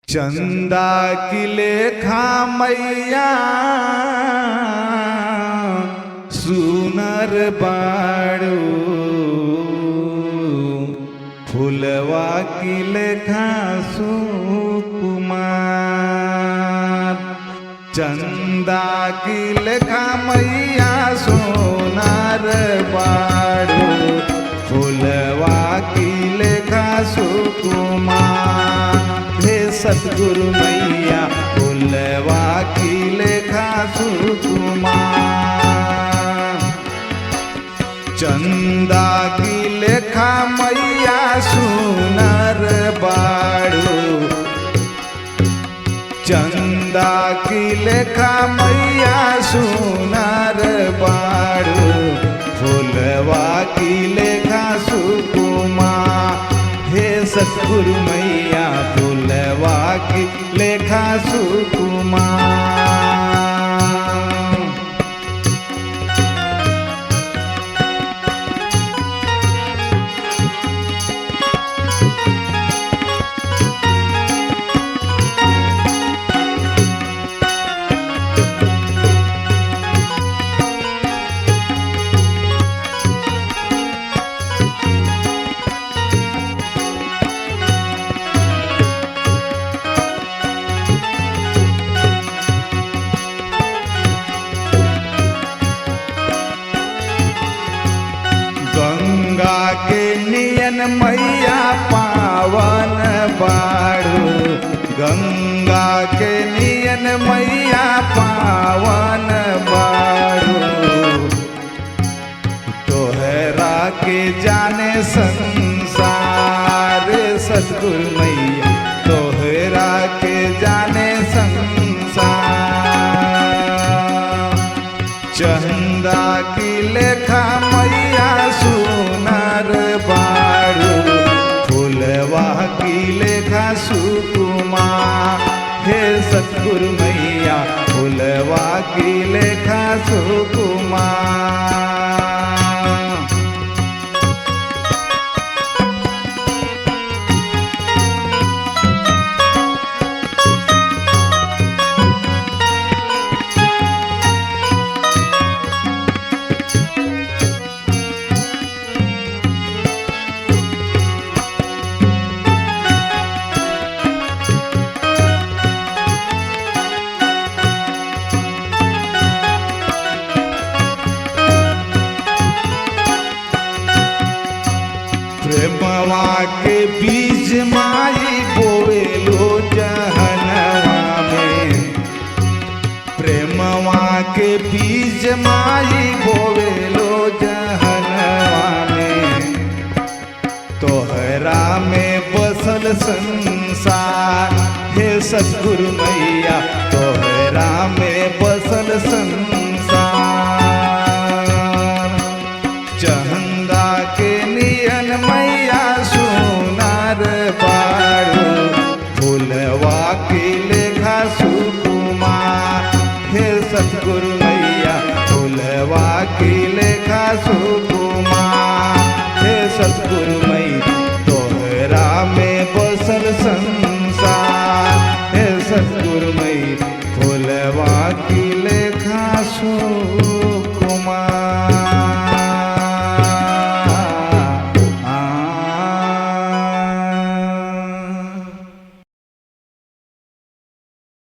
चंदा की लेखा मैया सुनर बाड़ू, फुलवा की लेखा सुकुमार। चंदा की लेखा मैया सोनार बाड़ू, फुलवा की लेखा सुकुमार। हे सतगुरु मैया फुलवा की लेखा सुकुमार। चंदा की लेखा मैया सुनर बाड़ू, चंदा की लेखा मैया सुनर बाड़ू, फुलवा की लेखा सुकुमार। हे सतगुरु मैया फुलवा की लेखा सुकुमार। गंगा के नियन मैया पावन बाड़ू, गंगा के नियन मैया पावन बाड़ू। तोहरा के जाने संसार सतगुरु मैया, तोहरा के जाने संसार। चंदा की लेखा मैया सुनर बाड़ू, फुलवा की लेखा सुकुमार। हे सतगुरु मैया फुलवा की लेखा सुकुमार। प्रेमवा के बीज माई बोवेलो जहनवा में, प्रेमवा के बीज माई बोवेलो जहनवा में। तोहरा में बसल संसार, हे सतगुरु मैया तोहरा में बसल संसार। चंदा के नियन मैया सुनर बाड़ू, फुलवा की लेखा सुकुमार। हे सतगुरु मैया फुलवा की लेखा सुकुमार। हे सतगुरु मैया तोहरा में बसल संसार। हे सतगुरु